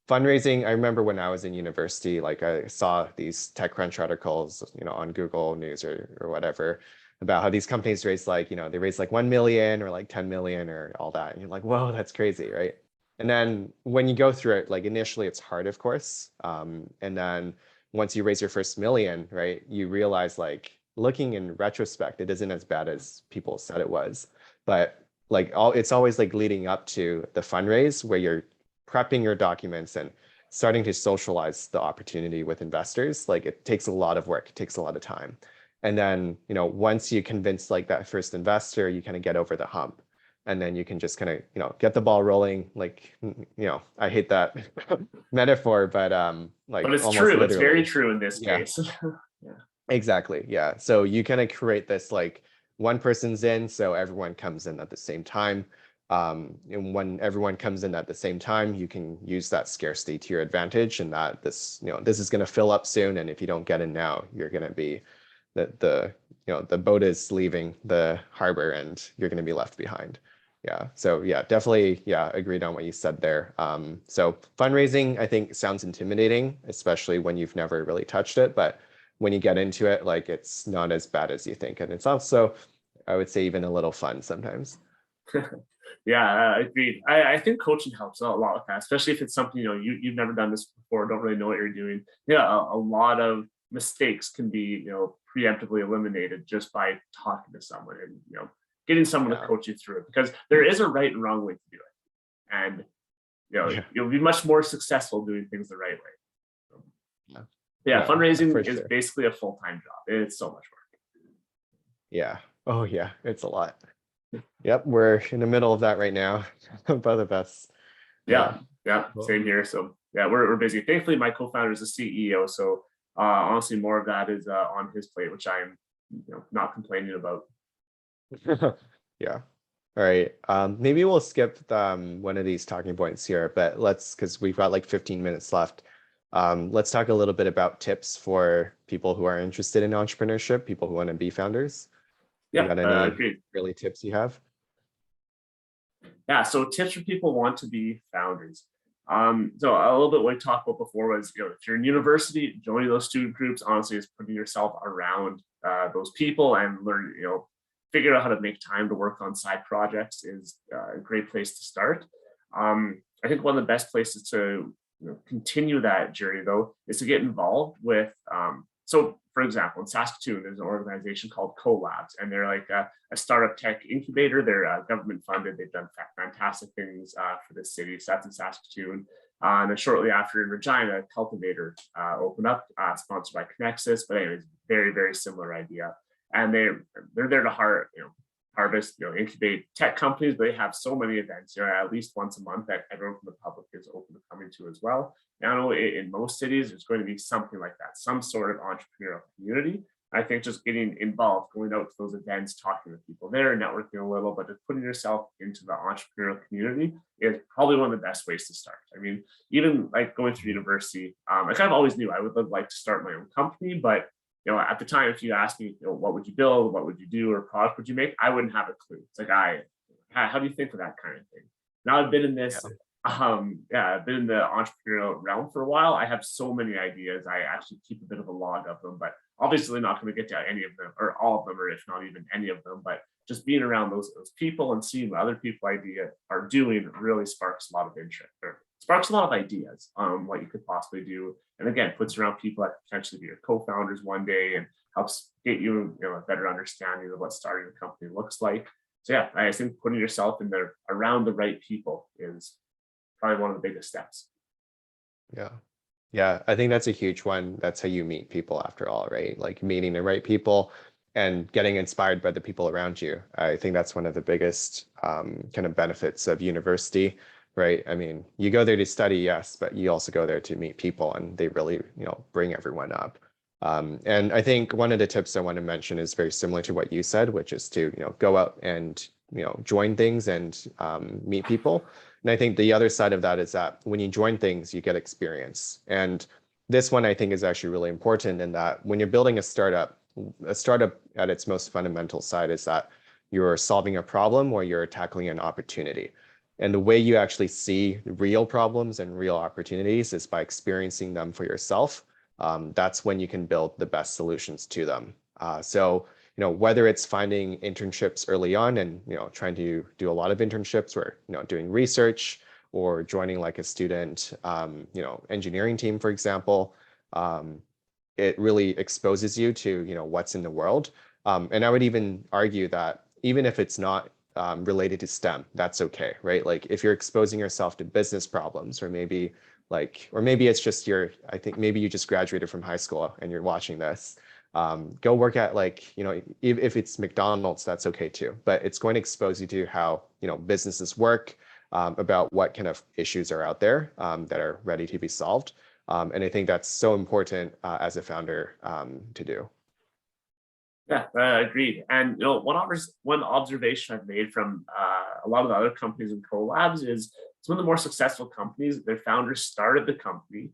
fundraising. I remember when I was in university, like I saw these TechCrunch articles, on Google News or whatever, about how these companies raise like, they raise like 1 million or like 10 million or all that. And you're like, whoa, that's crazy, right? And then when you go through it, like initially it's hard, of course. And then once you raise your first million, right, you realize like looking in retrospect, it isn't as bad as people said it was. But like it's always like leading up to the fundraise where you're prepping your documents and starting to socialize the opportunity with investors. Like it takes a lot of work, it takes a lot of time. And then, once you convince like that first investor, you kind of get over the hump. And then you can just kind of, get the ball rolling. Like, I hate that metaphor, but like it's almost true. literally. It's very true in this Yeah. case. Yeah. Exactly. Yeah. So you kind of create this like one person's in, so everyone comes in at the same time. And when everyone comes in at the same time, you can use that scarcity to your advantage, and that this is going to fill up soon. And if you don't get in now, you're going to be the boat is leaving the harbor and you're going to be left behind. Yeah. So yeah, definitely. Yeah. Agreed on what you said there. So fundraising, I think, sounds intimidating, especially when you've never really touched it. But when you get into it, like it's not as bad as you think. And it's also, I would say, even a little fun sometimes. Yeah, agreed. I think coaching helps a lot with that, especially if it's something, you've never done this before, don't really know what you're doing. Yeah, a lot of mistakes can be, preemptively eliminated just by talking to someone and, getting someone to coach you through it, because there is a right and wrong way to do it. And, you'll be much more successful doing things the right way. Yeah, fundraising is basically a full-time job. It's so much work. Yeah. Oh yeah, it's a lot. Yep, we're in the middle of that right now, both of us. Yeah, same here. So yeah, we're busy. Thankfully, my co-founder is the CEO, so honestly, more of that is on his plate, which I'm not complaining about. Yeah. All right. Maybe we'll skip one of these talking points here, but because we've got like 15 minutes left. Let's talk a little bit about tips for people who are interested in entrepreneurship, people who want to be founders. Yeah, you got any agreed. really tips you have? Yeah, so tips for people who want to be founders. So a little bit what we talked about before was, if you're in university, joining those student groups, honestly, is putting yourself around those people and learn, figure out how to make time to work on side projects is a great place to start. I think one of the best places to continue that journey, though, is to get involved with. So for example, in Saskatoon, there's an organization called CoLabs, and they're like a startup tech incubator. They're government funded. They've done fantastic things for the city. So that's in Saskatoon. And then shortly after in Regina, Cultivator opened up, sponsored by Connexus. But anyways, very, very similar idea. And they're there to harvest, incubate tech companies. But they have so many events, at least once a month that everyone from the public is open to coming to as well. Now, I know in most cities, there's going to be something like that, some sort of entrepreneurial community. I think just getting involved, going out to those events, talking to people there, networking a little, but just putting yourself into the entrepreneurial community is probably one of the best ways to start. I mean, even like going through university, I kind of always knew I would like to start my own company, but at the time, if you asked me, what would you build, what would you do, or product would you make, I wouldn't have a clue. It's like, how do you think of that kind of thing? Now I've been in this, I've been in the entrepreneurial realm for a while. I have so many ideas. I actually keep a bit of a log of them, but obviously not going to get to any of them or all of them, or if not even any of them. But just being around those people and seeing what other people are doing really sparks a lot of interest, or sparks a lot of ideas on what you could possibly do. And again, puts around people that potentially be your co-founders one day and helps get you, a better understanding of what starting a company looks like. So yeah, I think putting yourself in there around the right people is probably one of the biggest steps. Yeah. Yeah, I think that's a huge one. That's how you meet people after all, right? Like meeting the right people and getting inspired by the people around you. I think that's one of the biggest kind of benefits of university, right? I mean, you go there to study, yes, but you also go there to meet people, and they really, bring everyone up. And I think one of the tips I want to mention is very similar to what you said, which is to, go out and, join things and meet people. And I think the other side of that is that when you join things, you get experience. And this one I think is actually really important in that when you're building a startup at its most fundamental side is that you're solving a problem or you're tackling an opportunity. And the way you actually see real problems and real opportunities is by experiencing them for yourself. That's when you can build the best solutions to them. So whether it's finding internships early on and, trying to do a lot of internships or, doing research or joining like a student, engineering team, for example, it really exposes you to, what's in the world. And I would even argue that even if it's not related to STEM, that's okay, right? Like if you're exposing yourself to business problems, or maybe it's just I think maybe you just graduated from high school and you're watching this. Go work at if it's McDonald's, that's okay too. But it's going to expose you to how, businesses work, about what kind of issues are out there that are ready to be solved. And I think that's so important as a founder to do. Yeah, agreed. And one observation I've made from a lot of the other companies and collabs is some of the more successful companies, their founders started the company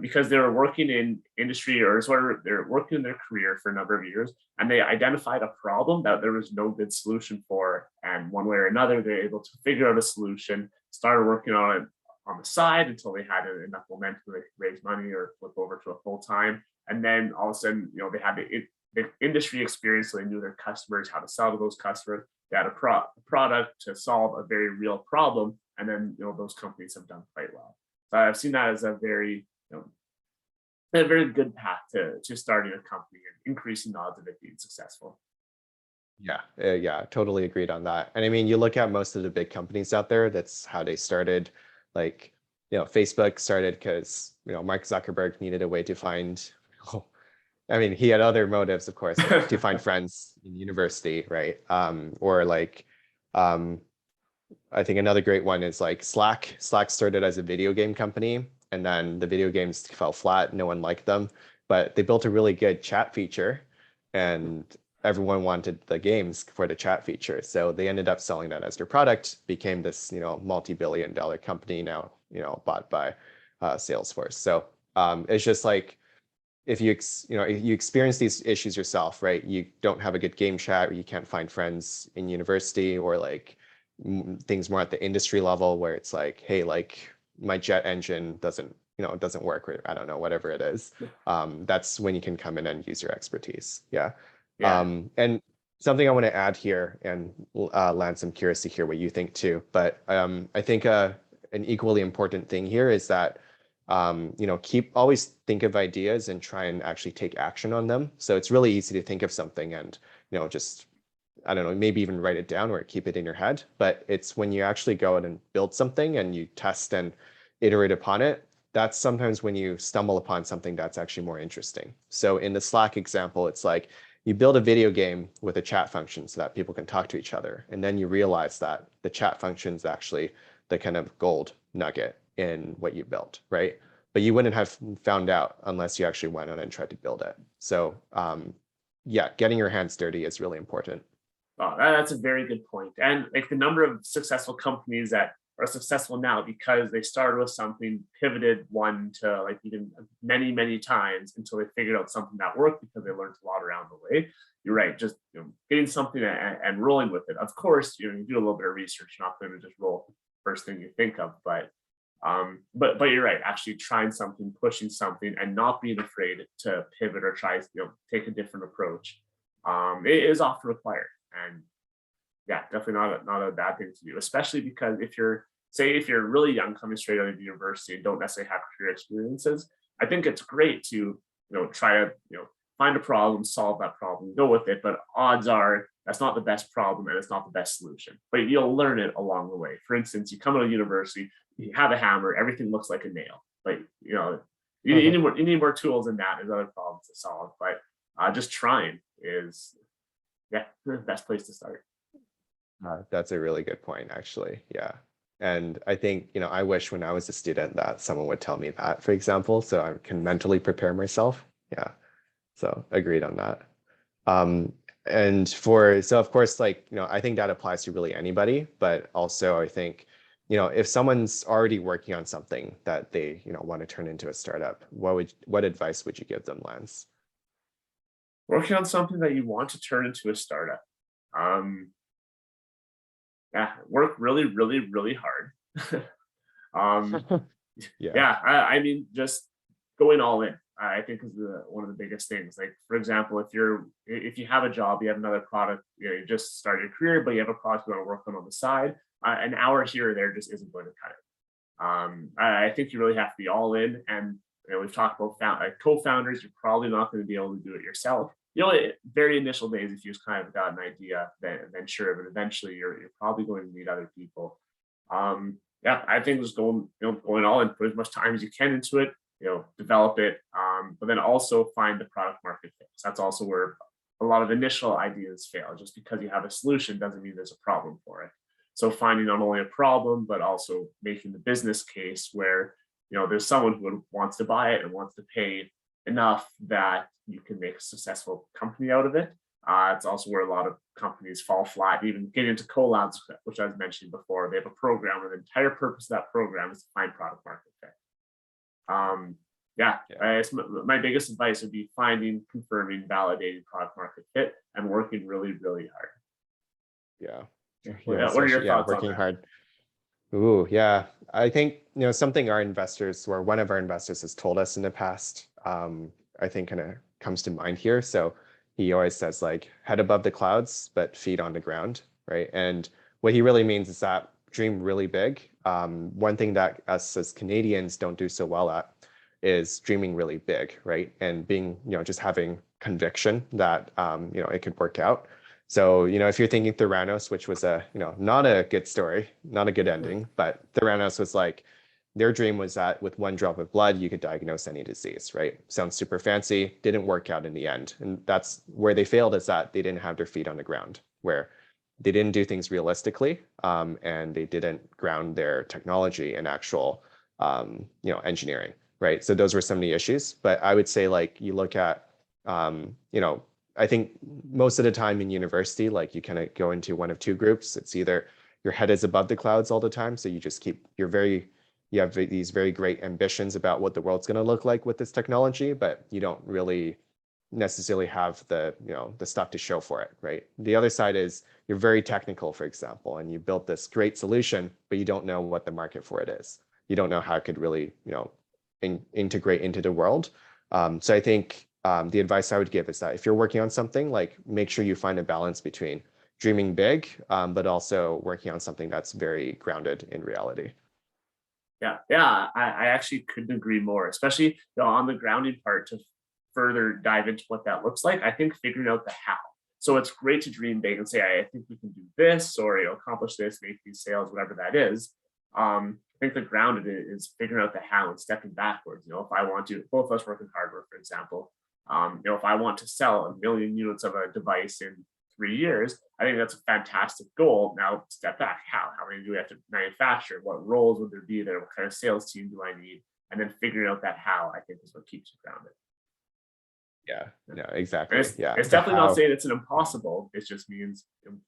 because they were working in industry, or they're working in their career for a number of years, and they identified a problem that there was no good solution for. And one way or another, they're able to figure out a solution, started working on it on the side until they had enough momentum to raise money or flip over to a full time. And then all of a sudden, they had the industry experience, so they knew their customers, how to sell to those customers. They had a product to solve a very real problem, and then those companies have done quite well. So I've seen that as a very good path to starting a company and increasing the odds of it being successful. Yeah, totally agreed on that. And I mean, you look at most of the big companies out there, that's how they started. Like, Facebook started because Mark Zuckerberg needed a way to find. I mean, he had other motives, of course, like to find friends in university, right? Or like, I think another great one is like Slack. Slack started as a video game company, and then the video games fell flat. No one liked them, but they built a really good chat feature, and everyone wanted the games for the chat feature. So they ended up selling that as their product, became this, multi-billion-dollar company now, bought by Salesforce. So it's just like, if you experience these issues yourself, right? You don't have a good game chat, or you can't find friends in university, or like things more at the industry level where it's like, hey, like my jet engine doesn't work, or I don't know, whatever it is. That's when you can come in and use your expertise. Yeah. And something I want to add here, and Lance, I'm curious to hear what you think too. But I think an equally important thing here is that always think of ideas and try and actually take action on them. So it's really easy to think of something and, just, I don't know, maybe even write it down or keep it in your head. But it's when you actually go out and build something and you test and iterate upon it, that's sometimes when you stumble upon something that's actually more interesting. So in the Slack example, it's like you build a video game with a chat function so that people can talk to each other. And then you realize that the chat function is actually the kind of gold nugget in what you built, right? But you wouldn't have found out unless you actually went on and tried to build it. So yeah, getting your hands dirty is really important. Oh, that's a very good point. And like the number of successful companies that are successful now because they started with something, pivoted one to like even many, many times until they figured out something that worked because they learned a lot around the way. You're right, just getting something and rolling with it. Of course, you do a little bit of research. You're not going to just roll first thing you think of, but you're right. Actually, trying something, pushing something, and not being afraid to pivot or try, take a different approach, it is often required. And yeah, definitely not a bad thing to do, especially because if you're really young, coming straight out of university and don't necessarily have career experiences, I think it's great to try to find a problem, solve that problem, go with it. But odds are that's not the best problem and it's not the best solution. But you'll learn it along the way. For instance, you come out of university, you have a hammer, everything looks like a nail. Like you need more tools than that. There's other problems to solve, but just trying is the best place to start. That's a really good point, actually. Yeah. And I think, I wish when I was a student that someone would tell me that, for example, so I can mentally prepare myself. Yeah. So agreed on that. So of course, like, I think that applies to really anybody, but also I think, if someone's already working on something that they, want to turn into a startup, what advice would you give them, Lance? Working on something that you want to turn into a startup. Work really, really, really hard. um, Yeah. I mean, just going all in. I think is one of the biggest things. Like, for example, if you have a job, you have another product, you just started your career, but you have a product you want to work on the side. An hour here or there just isn't going to cut it. I think you really have to be all in. And we've talked about co-founders. You're probably not going to be able to do it yourself. Very initial days, if you just kind of got an idea, then sure, but eventually you're probably going to need other people. I think just going all in, put as much time as you can into it, develop it, but then also find the product market fit. So that's also where a lot of initial ideas fail. Just because you have a solution doesn't mean there's a problem for it. So finding not only a problem, but also making the business case where there's someone who wants to buy it and wants to pay enough that you can make a successful company out of it. It's also where a lot of companies fall flat, even getting into collabs, which I was mentioning before. They have a program where the entire purpose of that program is to find product market fit. It's my biggest advice would be finding, confirming, validating product market fit and working really, really hard. What are your thoughts working on that? hard. Ooh, yeah. I think, something our investors or one of our investors has told us in the past, I think kind of comes to mind here. So he always says like head above the clouds, but feet on the ground, right? And what he really means is that dream really big. One thing that us as Canadians don't do so well at is dreaming really big, right? And being, just having conviction that, it could work out. So, if you're thinking Theranos, which was not a good story, not a good ending, but Theranos was like, their dream was that with one drop of blood, you could diagnose any disease, right? Sounds super fancy, didn't work out in the end. And that's where they failed, is that they didn't have their feet on the ground, where they didn't do things realistically, and they didn't ground their technology in actual, engineering, right? So those were some of the issues. But I would say, like, you look at, I think most of the time in university, like, you kind of go into one of two groups. It's either your head is above the clouds all the time, so you have these very great ambitions about what the world's going to look like with this technology, but you don't really necessarily have the stuff to show for it, right? The other side is you're very technical, for example, and you built this great solution, but you don't know what the market for it is. You don't know how it could really integrate into the world. So I think the advice I would give is that if you're working on something, like, make sure you find a balance between dreaming big, but also working on something that's very grounded in reality. I actually couldn't agree more, especially on the grounding part to further dive into what that looks like. I think figuring out the how. So it's great to dream big and say, I think we can do this, or accomplish this, make these sales, whatever that is. I think the grounded is figuring out the how and stepping backwards. If I want to, both of us work in hardware, for example, if I want to sell 1 million units of a device in 3 years, I think that's a fantastic goal. Now step back. How many do we have to manufacture? What roles would there be there? What kind of sales team do I need? And then figuring out that how, I think, is what keeps you grounded. Yeah, no, exactly. It's definitely not saying it's an impossible. It just means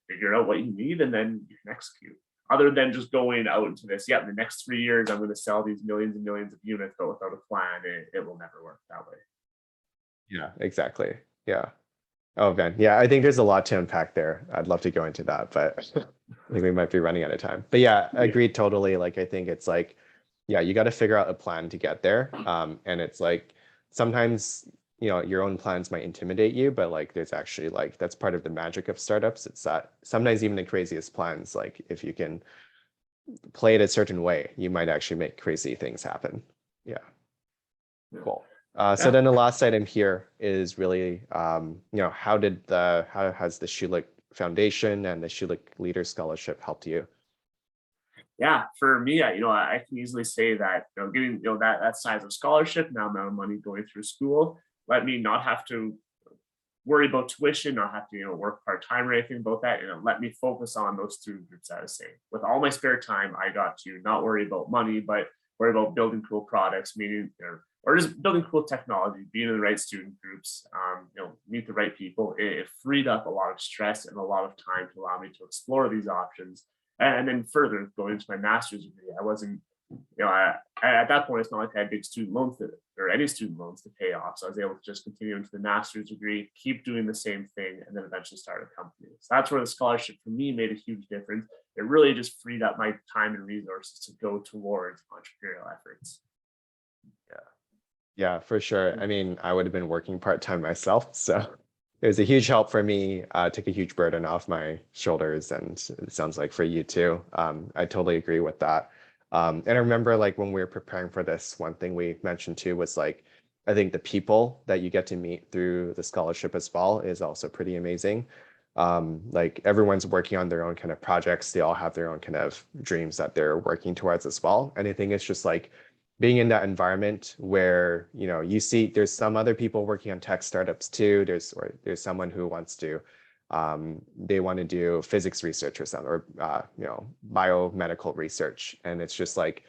figure out what you need and then you can execute. Other than just going out into this, in the next 3 years, I'm going to sell these millions and millions of units, but without a plan, it will never work that way. Yeah, exactly. Yeah. Oh, man. Yeah, I think there's a lot to unpack there. I'd love to go into that, but I think we might be running out of time. But yeah, I agree totally. Like, I think it's like, you got to figure out a plan to get there. And it's like, sometimes, your own plans might intimidate you, but like, there's actually like, that's part of the magic of startups. It's that sometimes even the craziest plans, like if you can play it a certain way, you might actually make crazy things happen. Yeah. Cool. So then the last item here is really, how has the Schulich Foundation and the Schulich Leader Scholarship helped you? Yeah, for me, I can easily say that getting that size of scholarship, now amount of money going through school, let me not have to worry about tuition, not have to work part-time or anything about that, and let me focus on those student groups I was saying. With all my spare time, I got to not worry about money, but worry about building cool products, meaning or just building cool technology, being in the right student groups, meet the right people. It freed up a lot of stress and a lot of time to allow me to explore these options. And then further going into my master's degree, I wasn't, at that point, it's not like I had big student loans or any student loans to pay off. So I was able to just continue into the master's degree, keep doing the same thing, and then eventually start a company. So that's where the scholarship for me made a huge difference. It really just freed up my time and resources to go towards entrepreneurial efforts. Yeah, for sure. I mean, I would have been working part-time myself, so it was a huge help for me, took a huge burden off my shoulders, and it sounds like for you too. I totally agree with that. And I remember like when we were preparing for this, one thing we mentioned too was like, I think the people that you get to meet through the scholarship as well is also pretty amazing. Like everyone's working on their own kind of projects. They all have their own kind of dreams that they're working towards as well. And I think it's just like being in that environment where, you see there's some other people working on tech startups too. There's someone who wants to, they want to do physics research or something, or, biomedical research. And it's just like,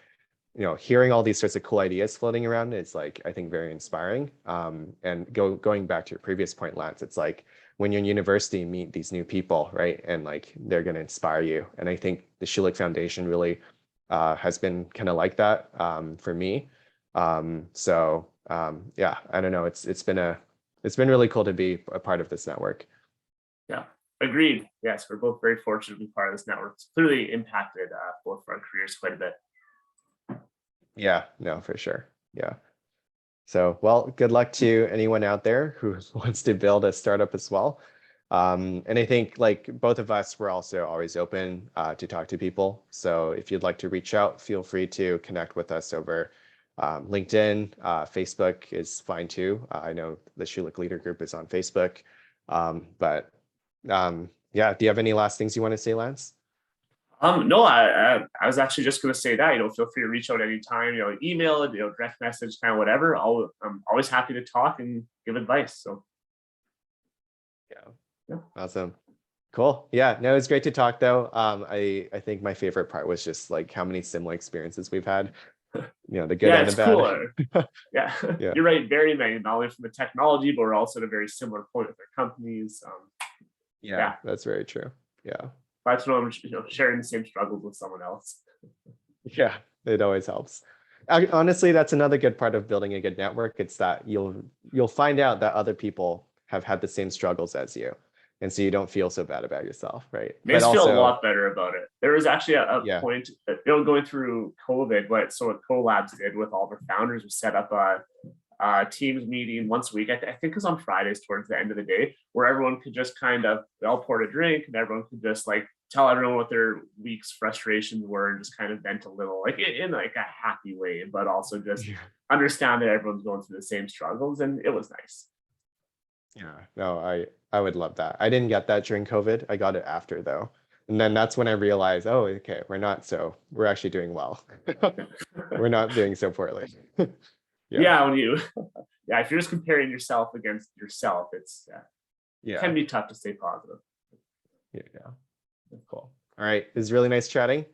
hearing all these sorts of cool ideas floating around, it's like, I think very inspiring. And going back to your previous point, Lance, it's like when you're in university, meet these new people, right? And like, they're going to inspire you. And I think the Schulich Foundation really has been kind of like that for me. Yeah, I don't know. It's been really cool to be a part of this network. Yeah, agreed. Yes, we're both very fortunate to be part of this network. It's clearly impacted both of our careers quite a bit. Yeah, no, for sure. Yeah. So, well, good luck to anyone out there who wants to build a startup as well. And I think like both of us, we're also always open to talk to people. So if you'd like to reach out, feel free to connect with us over LinkedIn. Facebook is fine too. I know the Schulich Leader group is on Facebook. Yeah, do you have any last things you want to say, Lance? No, I was actually just going to say that, feel free to reach out anytime, email, direct message, kind of whatever. I'm always happy to talk and give advice. So. Yeah. Awesome. Cool. Yeah, no, it was great to talk though. I think my favorite part was just like how many similar experiences we've had, the good and the bad. Cool. Yeah, you're right. Very many, not only from the technology, but we're also at a very similar point with our companies. Yeah, that's very true. Yeah. That's when I'm sharing the same struggles with someone else. Yeah, it always helps. Honestly, that's another good part of building a good network. It's that you'll find out that other people have had the same struggles as you. And so you don't feel so bad about yourself, right? Makes me feel a lot better about it. There was actually a point, going through COVID, what Collabs did with all their founders was set up a Teams meeting once a week. I think it was on Fridays towards the end of the day, where everyone could just kind of, they all poured a drink and everyone could just like tell everyone what their week's frustrations were and just kind of vent a little, like in like a happy way, but also just understand that everyone's going through the same struggles, and it was nice. Yeah, no, I would love that. I didn't get that during COVID. I got it after though. And then that's when I realized, oh, okay, we're actually doing well. We're not doing so poorly. Yeah, when you if you're just comparing yourself against yourself, it can be tough to stay positive. Yeah. Cool. All right. It was really nice chatting.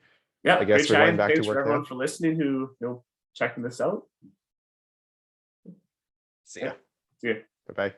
Yeah, I guess we're going back to Thanks work for everyone now. for listening who checking this out. See ya. See ya. Bye-bye.